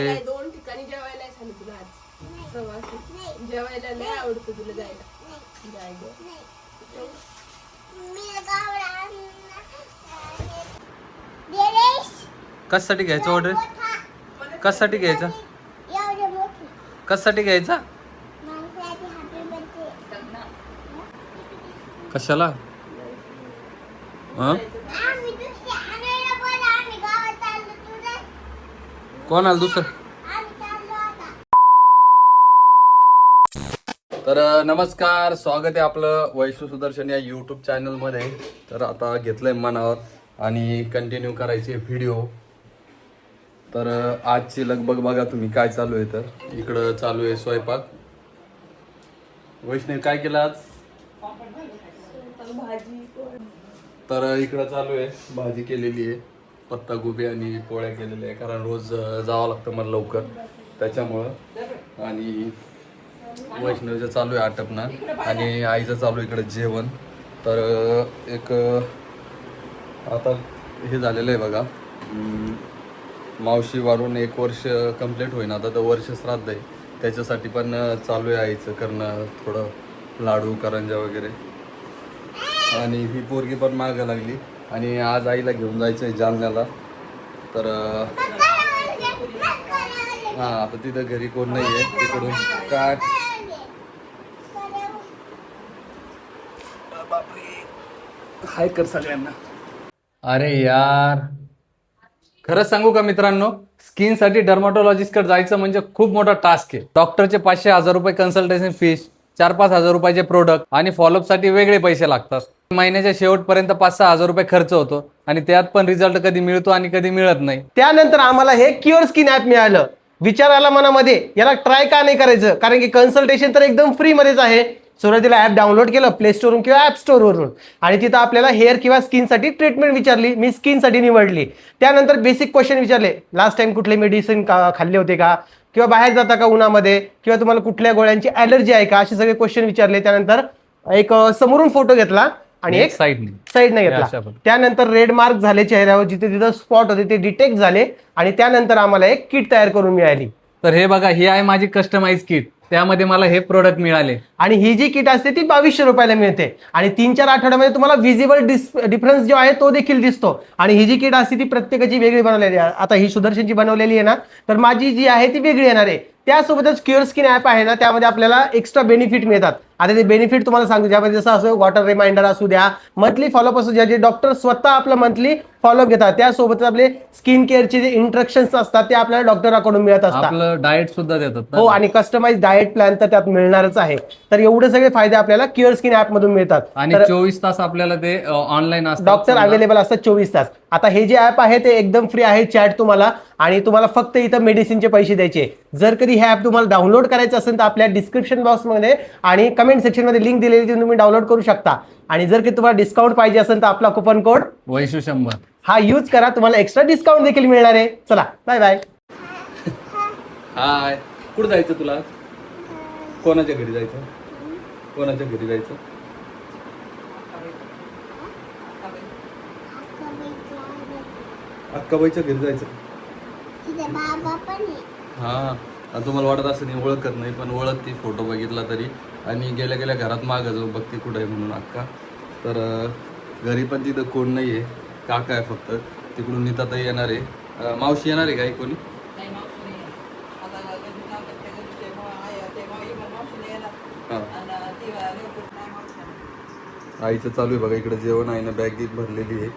2 ठिकाणी जेवायला सांगितलं आज. सवाशी जेवायला नाही आवडतं तुला जायला. जाय गं. कशासाठी घ्यायचा ऑर्डर? कशासाठी घ्यायचा? कशासाठी घ्यायचा? कशाला? कोण आलं दुसरं? तर नमस्कार, स्वागत आहे आपलं वैष्णव सुदर्शन या यूट्यूब चॅनलमध्ये. तर आता घेतलंय मनावर आणि कंटिन्यू करायचे व्हिडिओ. तर आजची लगबग बघा तुम्ही काय चालू आहे. तर इकडं चालू आहे स्वयंपाक. वैष्णव काय केलं आज? तर इकडं चालू आहे भाजी केलेली आहे, पत्ता गोबी आणि पोळ्या केलेल्या आहे. कारण रोज जावं लागतं मला लवकर त्याच्यामुळं. आणि वैष्णवीचं चालू आहे आटपणं आणि आईचं चालू आहे इकडं जेवण. तर एक आता हे झालेलं आहे बघा, मावशी वारून 1 वर्ष कंप्लीट होईन आता. तर वर्ष श्राद्ध आहे, त्याच्यासाठी पण चालू आहे आईचं करणं, थोडं लाडू करंजा वगैरे. आणि ही पोरगी पण मागं लागली आणि आज आईला घेऊन जायचं आहे जालन्याला. तर हां, आता तिथं घरी कोण नाही आहे. तिकडून काय हाय कर सगळ्यांना. अरे यार, खरंच सांगू का मित्रांनो, स्किनसाठी डर्माटॉलॉजिस्टकडे जायचं म्हणजे खूप मोठा टास्क आहे. डॉक्टरचे 500-1000 रुपये कन्सल्टेशन फीस, 4-5 हजार रुपयाचे प्रोडक्ट आणि फॉलोअपसाठी वेगळे पैसे लागतात. महिन्याच्या शेवटपर्यंत 5-6 हजार रुपये खर्च होतो आणि त्यात पण रिझल्ट कधी मिळतो आणि कधी मिळत नाही. त्यानंतर आम्हाला हे क्युअर स्किन ऍप मिळालं. विचार आला मनामध्ये, याला ट्राय का नाही करायचं, कारण की कन्सल्टेशन तर एकदम फ्री मध्येच आहे. सुरुवातीला ॲप डाउनलोड केलं प्ले स्टोरवरून किंवा ॲप स्टोरवरून आणि तिथं आपल्याला हेअर किंवा स्किनसाठी ट्रीटमेंट विचारली. मी स्किनसाठी निवडली. त्यानंतर बेसिक क्वेश्चन विचारले, लास्ट टाइम कुठले मेडिसिन खाल्ले होते का, किंवा बाहेर जाता का उन्हामध्ये, किंवा तुम्हाला कुठल्या गोळ्यांची ॲलर्जी आहे का, असे सगळे क्वेश्चन विचारले. त्यानंतर एक समोरून फोटो घेतला आणि एक साईडने घेतला. त्यानंतर रेड मार्क झाले चेहऱ्यावर, जिथे तिथं स्पॉट होते ते डिटेक्ट झाले आणि त्यानंतर आम्हाला एक किट तयार करून मिळाली. तर हे बघा, ही आहे माझी कस्टमाइज किट. त्यामध्ये मला हे प्रोडक्ट मिळाले आणि ही जी किट असते ती 2200 रुपयाला मिळते आणि 3-4 आठवड्यामध्ये तुम्हाला विजिबल डिफरन्स जो आहे तो देखील दिसतो. आणि ही जी किट असते ती प्रत्येकाची वेगळी बनवलेली आहे. आता ही सुदर्शनची बनवलेली आहे ना, तर माझी जी आहे ती वेगळी येणार आहे. त्यासोबतच क्युअर स्किन ॲप आहे ना, त्यामध्ये आपल्याला एक्स्ट्रा बेनिफिट मिळतात. आता ते बेनिफिट तुम्हाला सांगतो, ज्यामध्ये जसं असं वॉटर रिमाइंडर असू द्या, मंथली फॉलोअप असू द्या, जे डॉक्टर स्वतः आपलं मंथली फॉलोअप घेतात. त्यासोबत आपले स्किन केअरचे जे इंस्ट्रक्शन्स असतात ते आपल्याला डॉक्टरांकडून मिळत असतात. आपलं डाएट सुद्धा देतात. हो, आणि कस्टमाइज डाएट प्लॅन तर त्यात मिळणारच आहे. तर एवढे सगळे फायदे आपल्याला क्युअर स्किन ॲप मधून मिळतात. आणि 24 तास आपल्याला ते ऑनलाईन असतात, डॉक्टर अवेलेबल असतात 24 तास. आता हे जे ॲप आहे ते एकदम फ्री आहे, चॅट तुम्हाला, आणि तुम्हाला फक्त इथं मेडिसिनचे पैसे द्यायचे. जर कधी हे ॲप तुम्हाला डाउनलोड करायचं असेल तर आपल्या डिस्क्रिप्शन बॉक्समध्ये आणि कमेंट सेक्शनमध्ये लिंक दिलेली, ती तुम्ही डाउनलोड करू शकता. आणि जर कधी तुम्हाला डिस्काउंट पाहिजे असेल तर आपला कुपन कोड वैशू100 हा यूज करा, तुम्हाला एक्स्ट्रा डिस्काउंट देखील मिळणार आहे. चला, बाय बाय. हाय, कुठं जायचं तुला? कोणाच्या घरी जायचं? कोणाच्या घरी जायचं? अक्काबाईच्या घरी जायचं. हा, तुम्हाला वाटत असं नाही ओळखत नाही, पण ओळखती फोटो बघितला तरी. आणि गेल्या गेल्या घरात मागं जाऊ बघते कुठं आहे म्हणून अक्का. तर घरी पण तिथं कोण नाही आहे, काका आहे फक्त. तिकडून नीताताई येणार आहे. मावशी येणार आहे काय कोणी? आईचं चालू आहे बघा, इकडे जेवण आहे ना, बॅग भरलेली आहे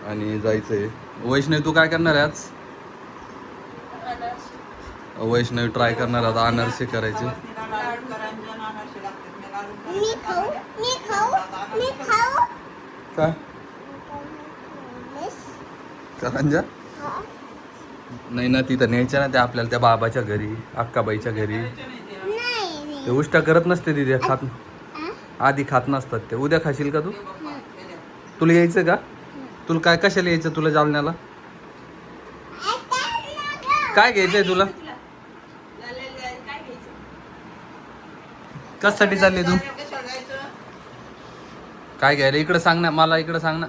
आणि जायचं आहे. वैष्णवी तू काय करणार आहे आज? वैष्णवी ट्राय करणार आता अनारसे करायचे. काय करंजा? नाही ना, तिथं न्यायच्या ना त्या आपल्याला, त्या बाबाच्या घरी, अक्काबाईच्या घरी. ते उष्टा करत नसते तिथे, खात आधी खात नसतात ते. उद्या खाशील का तू? तुला यायचं का? तुला काय कशाला यायचं तुला जालन्याला? काय घ्यायचंय तुला? कशासाठी चालली तू? काय घ्यायला? इकडे सांग ना मला, इकडे सांग ना.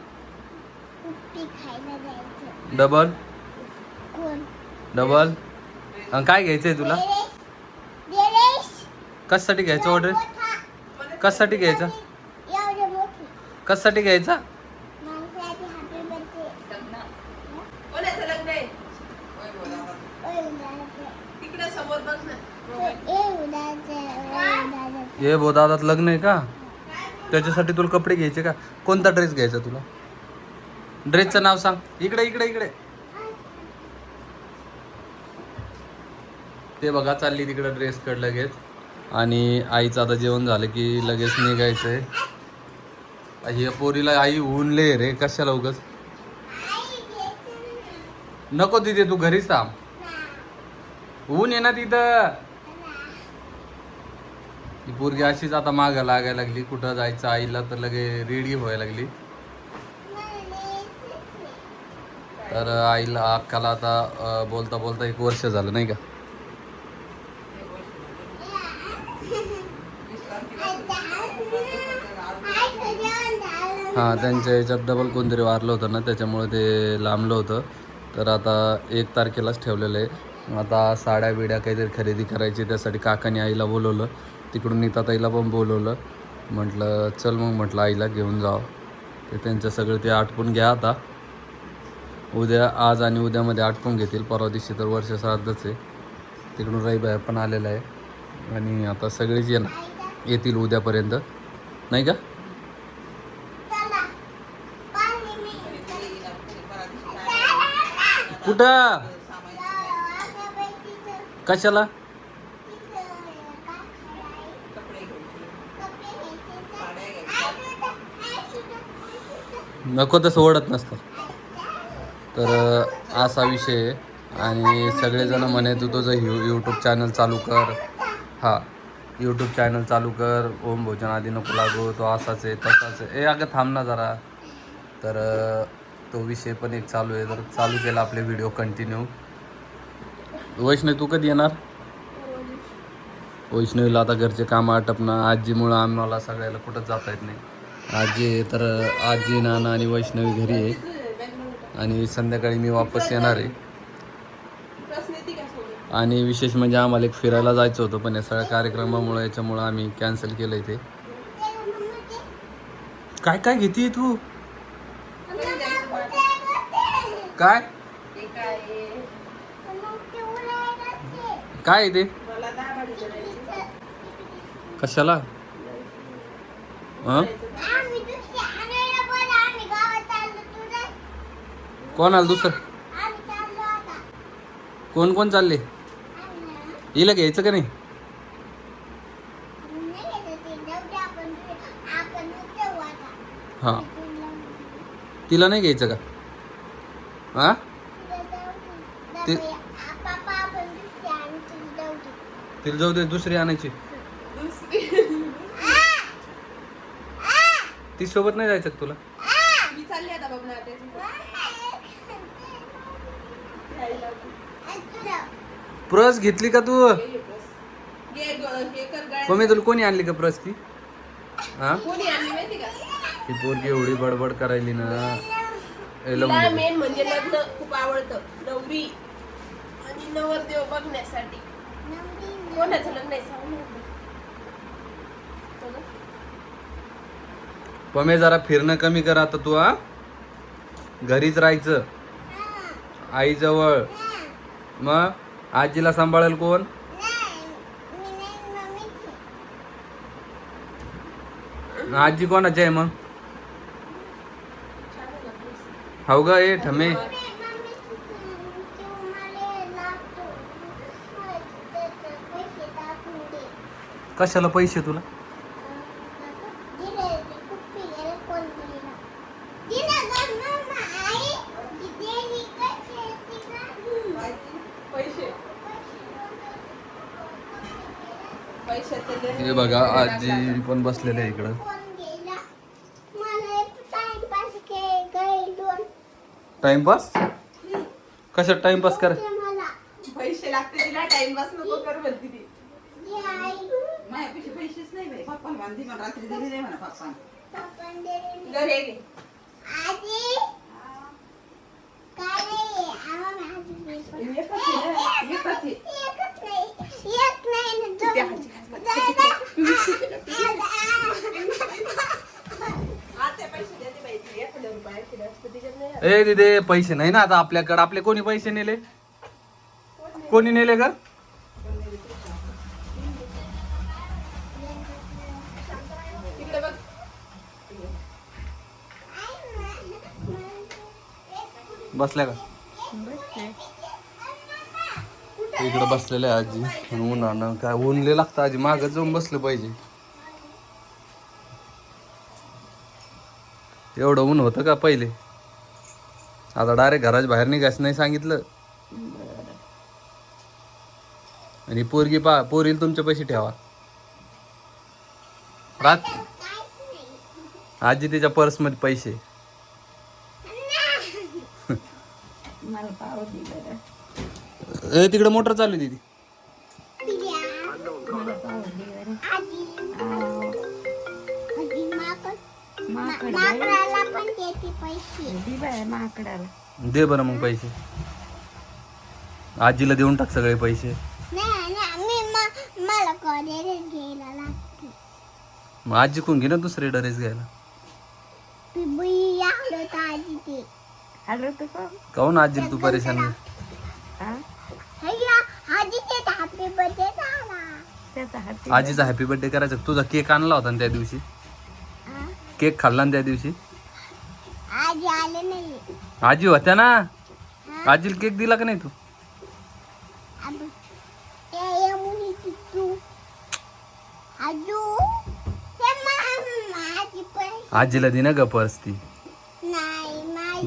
डबल डबल काय घ्यायचंय तुला? कशासाठी घ्यायचा ऑर्डर? कशासाठी घ्यायचा? कशासाठी घ्यायचा? कोणाचं लग्न आहे? तिकडे समोर बघ ना. ये भो दादात लग्न आहे का? त्याच्यासाठी तुला कपडे घ्यायचे का? कोणता ड्रेस घ्यायचा तुला? ड्रेसचं नाव सांग. इकडे इकडे इकडे. ते बघा चालली तिकडे ड्रेस कड लगेच. आणि आईचं आता जेवण झालं की लगेच निघायचंय. ही पोरीला आई ऊनले रे, कशाला उगाच. नको तिथे, तू घरीच थांब. ऊन आहे ना तिथं. ही पोरगी अशीच आता मागं लागायला लागली. कुठं जायचं आईला तर लगे रेडी व्हायला लागली. तर आईला अक्काला आता बोलता बोलता 1 वर्ष झालं नाही का. हां, त्यांच्या याच्यात डबल कोणतरी वारलं होतं ना, त्याच्यामुळे ते लांबलं होतं. तर आता 1 तारखेलाच ठेवलेलं आहे. आता साड्या बिड्या काहीतरी खरेदी करायची, त्यासाठी काकाने आईला बोलवलं. तिकडून नीताताईला पण बोलवलं. म्हटलं चल मग, म्हटलं आईला घेऊन जावं. ते त्यांचं सगळं ते आटपून घ्या आता. उद्या, आज आणि उद्यामध्ये आटपून घेतील. परवा दिवशी तर वर्ष श्राद्धच आहे. तिकडून रविबाई पण आलेला आहे. आणि आता सगळेच येतील उद्यापर्यंत नाही का. कुठं? कशाला? नको तसं ओढत नसतं. तर असा विषय आहे. आणि सगळेजण म्हणे तू तुझं यूट्यूब चॅनल चालू कर. हा, यूट्यूब चॅनल चालू कर. ओम भोजन आधी नको लागू. तो असाच आहे तसाच आहे. अगं थांब ना जरा. तर तो विषय पण एक चालू आहे. तर चालू केला आपले व्हिडिओ कंटिन्यू. वैष्णवी तू कधी येणार? वैष्णवीला आता घरचे कामं आटपणं. आजीमुळं आम्हाला सगळ्याला कुठंच जाता येत नाही. आजी आहे तर आजी, नाना आणि वैष्णवी घरी आहे. आणि संध्याकाळी मी वापस येणार आहे. आणि विशेष म्हणजे आम्हाला एक फिरायला जायचं होतं, पण या सगळ्या कार्यक्रमामुळे याच्यामुळं आम्ही कॅन्सल केलं आहे. ते काय काय घेते तू? काय काय ते? कशाला? कोण आलं दुसरं? कोण कोण चालले? हिला घ्यायचं का नाही? हां, तिला नाही घ्यायचं का? हां, तिला जाऊ दे, दुसरी आणायची. ती सोबत नाही जायचं का तुला? मी चालली आता बघ ना. प्रस घेतली का तू? मम्मी तुला कोणी आणली का प्रस ती? हा, ती पोरगी एवढी बडबड करायली ना. मेन म्हणजे लग्न खूप आवडतं. नवरी आणि नवरदेव बघण्यासाठी. कोणाचं लग्न आहे सांग ना. पमे जरा फिरणं कमी कर आता तू. हा, घरीच राहायचं आईजवळ. मग आजीला सांभाळेल कोण? आजी कोणाची आहे मग? हो ग ए ठमे. कशाला पैसे तुला? हे बघा आजी पण बसलेले आहे इकडं. टाइमपास? कशात टाइमपास कर? पैसे लागते तिला. टाइमपास नको कर म्हणते ती. माझ्यापेक्षा पैसेच नाही बाई. पप्पा बांधी मला रात्री दिली नाही म्हणा पप्पा. घरी ए दिदे पैसे नाही ना आता आपल्याकडे. आपले कोणी पैसे नेले? कोणी नेले का? बसल्या का? इकडे बसलेले आहे आजी. उन्हानं काय ऊन लय लागतं आजी. मागं जाऊन बसलं पाहिजे. एवढं ऊन होतं का पहिले? आता डायरेक्ट घराच्या बाहेर निघायचं नाही सांगितलं. आणि पोरीला तुमच्या पैसे ठेवा. आजी तिच्या पर्स मध्ये पैसे. तिकडे मोटर चालू आहे दीदी. दे बरं मग पैसे. आजीला देऊन टाक सगळे पैसे. मग आजी कोण घे ना दुसरे ड्रेस घ्यायला. काहून आजीला तू परेशान आहे? आजीचा हॅपी बर्थडे करायचा. तुझा केक आणला होता ना त्या दिवशी. केक खाल्ला ना त्या दिवशी. आजी होत्या ना. आजीला केक दिला का नाही तू? आजीला दे ना ग पर्स ती.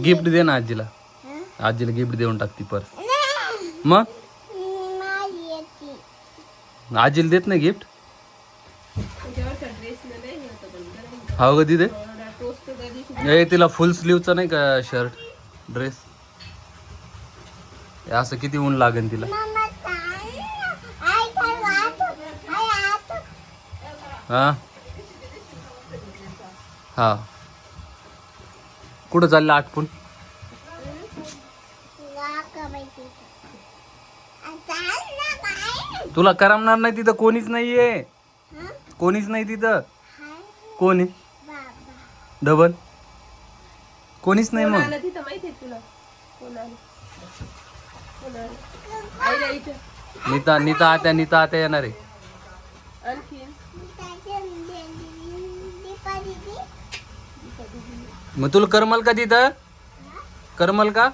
गिफ्ट दे ना आजीला. आजीला गिफ्ट देऊन टाक ती पर्स. मग आजीला देत नाही गिफ्ट. हो ग दिदे. ए तिला फुल स्लीवचा नाही का शर्ट ड्रेस. असं किती ऊन लागेल तिला. हा हा कुठं चाललं आटपून? तुला करमणार नाही तिथं. कोणीच नाहीये. कोणीच नाही तिथं. कोणी डबल कोणीच नाही. मग नीता आत्या येणार आहे. मग तुला करमल का तिथं? करमल का?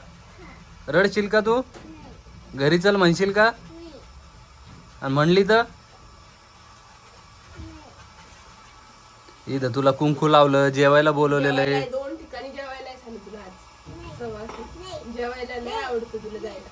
रडशील का तू? घरी चल म्हणशील का? आणि म्हणली तर इथं तुला कुंकू लावलं, जेवायला बोलवलेलं आहे. 2 ठिकाणी जेवायला सांगितलं आज. जेवायला नाही आवडतं तुला जायला.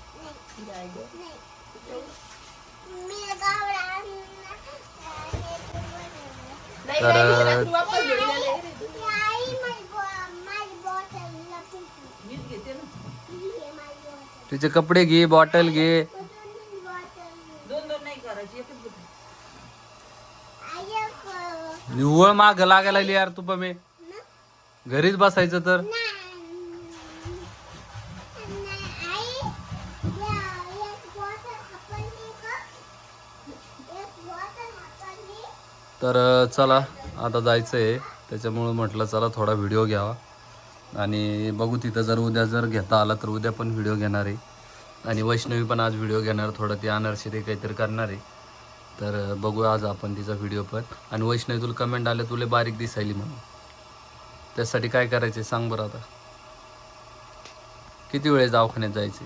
तुझे कपडे घे, बॉटल घे. निव्वळ माग लागायला लागली यार तू. पण मी घरीच बसायचं तर. तर चला आता जायचं आहे. त्याच्यामुळं म्हटलं चला थोडा व्हिडिओ घ्यावा. आणि बघू तिथं जर घेता आला तर उद्या पण व्हिडिओ घेणार आहे. आणि वैष्णवी पण आज व्हिडिओ घेणार. थोडं ती अनारशी ते काहीतरी करणार आहे. तर बघू आज आपण तिचा व्हिडिओ पण. आणि वैष्णवी तुला कमेंट आले तुला बारीक दिसायली म्हणून. त्यासाठी काय करायचे सांग बरं आता. किती वेळेस दवाखान्यात जायचे?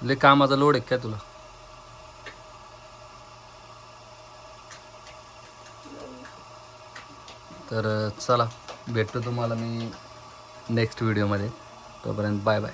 लय कामाचा लोड आहे काय तुला? तर चला भेटतो तुम्हाला मी नेक्स्ट व्हिडिओमध्ये. तोपर्यंत बाय बाय.